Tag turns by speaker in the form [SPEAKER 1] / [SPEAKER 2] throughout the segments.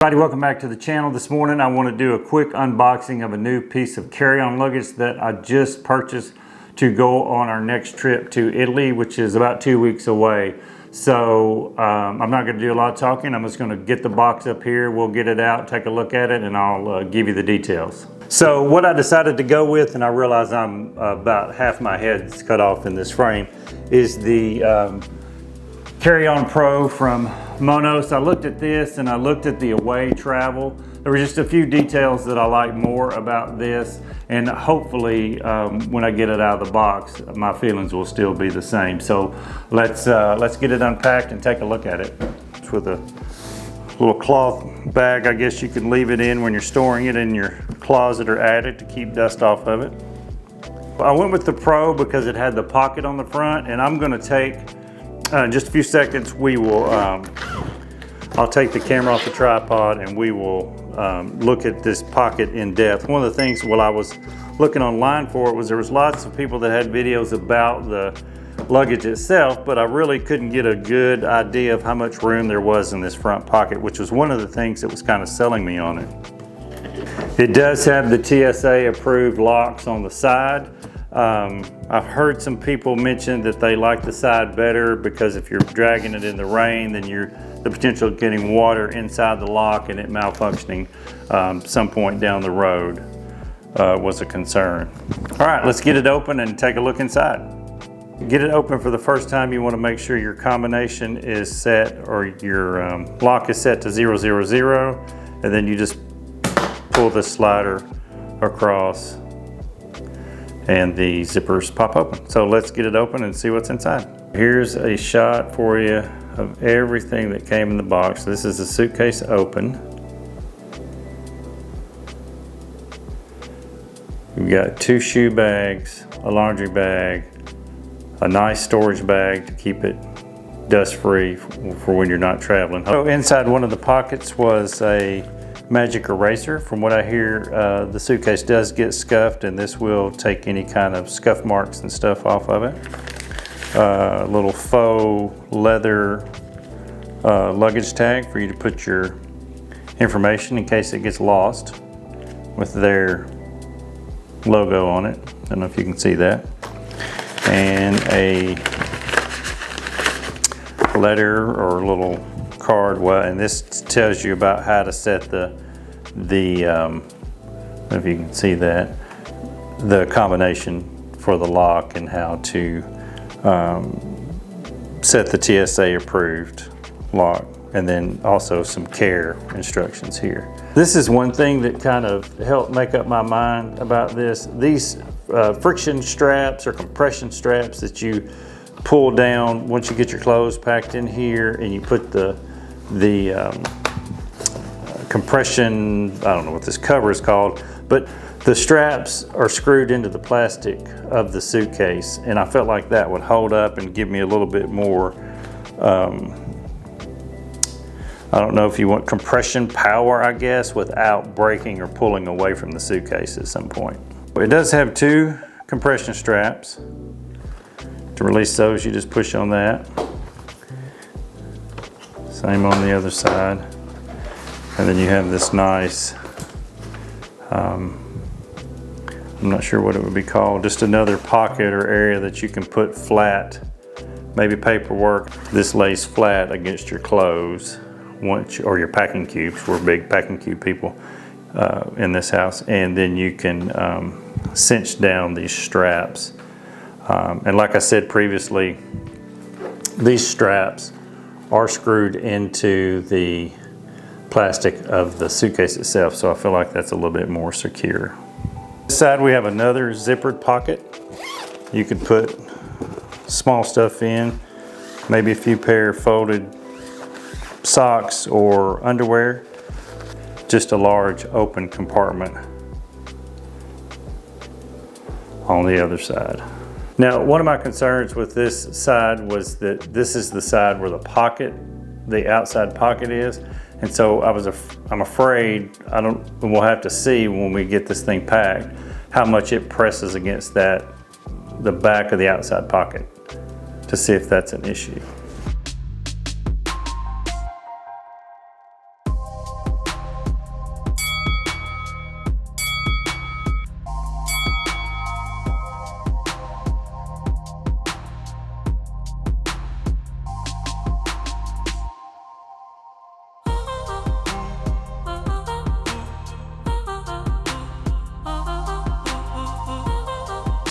[SPEAKER 1] Everybody, welcome back to the channel. This morning I want to do a quick unboxing of a new piece of carry-on luggage that I just purchased to go on our next trip to Italy, which is about 2 weeks away. So I'm not going to do a lot of talking. I'm just going to get the box up here. We'll get it out, take a look at it, and I'll give you the details. So what I decided to go with, and I realize I'm about half my head's cut off in this frame, is the Carry-On Pro from Monos. I looked at this and I looked at the away travel. There were just a few details that I like more about this, and hopefully when I get it out of the box, my feelings will still be the same. So let's get it unpacked and take a look at it. It's with a little cloth bag. I guess you can leave it in when you're storing it in your closet or attic to keep dust off of it. I went with the Pro because it had the pocket on the front, and I'm going to take in just a few seconds, I'll take the camera off the tripod and we will look at this pocket in depth. One of the things while I was looking online for it was there was lots of people that had videos about the luggage itself, but I really couldn't get a good idea of how much room there was in this front pocket, which was one of the things that was kind of selling me on it. It does have the TSA approved locks on the side. I've heard some people mention that they like the side better because if you're dragging it in the rain, then the potential of getting water inside the lock and it malfunctioning some point down the road was a concern. All right, let's get it open and take a look inside. Get it open for the first time, you want to make sure your combination is set, or your lock is set to 000, and then you just pull the slider across and the zippers pop open. So let's get it open and see what's inside. Here's a shot for you of everything that came in the box. This is the suitcase open. We've got 2 shoe bags, a laundry bag, a nice storage bag to keep it dust free for when you're not traveling. So inside one of the pockets was a magic eraser. From what I hear, the suitcase does get scuffed, and this will take any kind of scuff marks and stuff off of it. A little faux leather luggage tag for you to put your information in case it gets lost, with their logo on it. I don't know if you can see that. And a letter or a little card, and this tells you about how to set the I don't know if you can see that, the combination for the lock, and how to set the TSA approved lock, and then also some care instructions here. This is one thing that kind of helped make up my mind about this. These friction straps or compression straps that you pull down once you get your clothes packed in here, and you put the compression, I don't know what this cover is called, but the straps are screwed into the plastic of the suitcase, and I felt like that would hold up and give me a little bit more, I don't know if you want compression power, I guess, without breaking or pulling away from the suitcase at some point. It does have 2 compression straps. To release those, you just push on that. Same on the other side. And then you have this nice, I'm not sure what it would be called, just another pocket or area that you can put flat, maybe paperwork. This lays flat against your clothes or your packing cubes. We're big packing cube people in this house. And then you can cinch down these straps. And like I said previously, these straps are screwed into the plastic of the suitcase itself, so I feel like that's a little bit more secure. This side we have another zippered pocket. You could put small stuff in, maybe a few pair of folded socks or underwear. Just a large open compartment on the other side. Now, one of my concerns with this side was that this is the side where the outside pocket is. And so I'm afraid, we'll have to see when we get this thing packed, how much it presses against the back of the outside pocket, to see if that's an issue.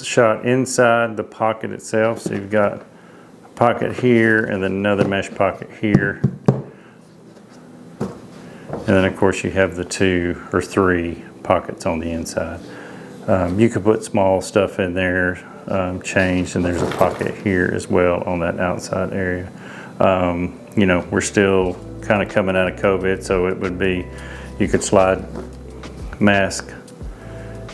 [SPEAKER 1] shot inside the pocket itself. So you've got a pocket here and then another mesh pocket here. And then of course you have the 2 or 3 pockets on the inside. You could put small stuff in there, change, and there's a pocket here as well on that outside area. You know, we're still kind of coming out of COVID, so it would be, you could slide mask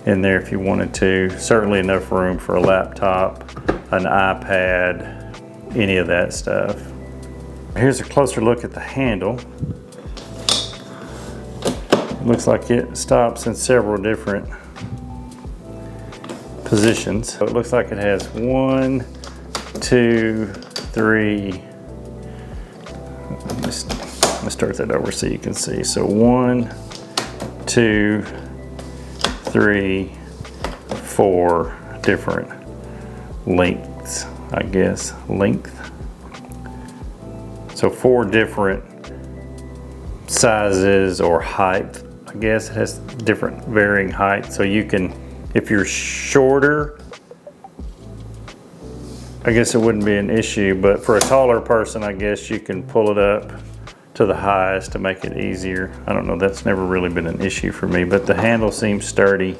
[SPEAKER 1] in there if you wanted to. Certainly enough room for a laptop, an iPad, any of that stuff. Here's a closer look at the handle. It looks like it stops in several different positions. So it looks like it has 1, 2, 3. Let me start that over so you can see. So 1, 2, 3, 4 different lengths, I guess, So 4 different sizes or height, I guess. It has different varying heights. So you can, if you're shorter, I guess it wouldn't be an issue, but for a taller person, I guess you can pull it up to the highest to make it easier. I don't know, that's never really been an issue for me, but the handle seems sturdy.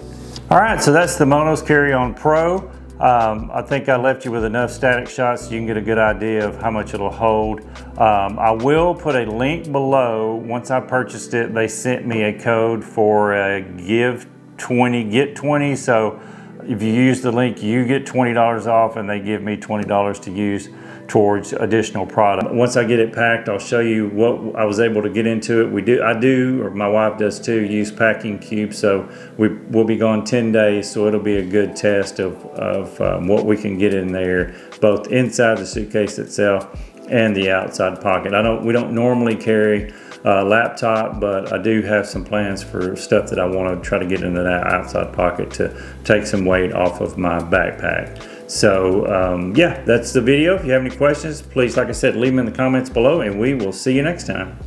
[SPEAKER 1] All right, so that's the Monos Carry On Pro. I think I left you with enough static shots so you can get a good idea of how much it'll hold. I will put a link below. Once I purchased it, they sent me a code for a get 20. So if you use the link, you get $20 off, and they give me $20 to use towards additional product. Once I get it packed, I'll show you what I was able to get into it. I do, or my wife does too, use packing cubes. So we'll be gone 10 days, so it'll be a good test of what we can get in there, both inside the suitcase itself and the outside pocket. We don't normally carry a laptop, but I do have some plans for stuff that I want to try to get into that outside pocket to take some weight off of my backpack. So yeah, that's the video. If you have any questions, please, like I said, leave them in the comments below, and we will see you next time.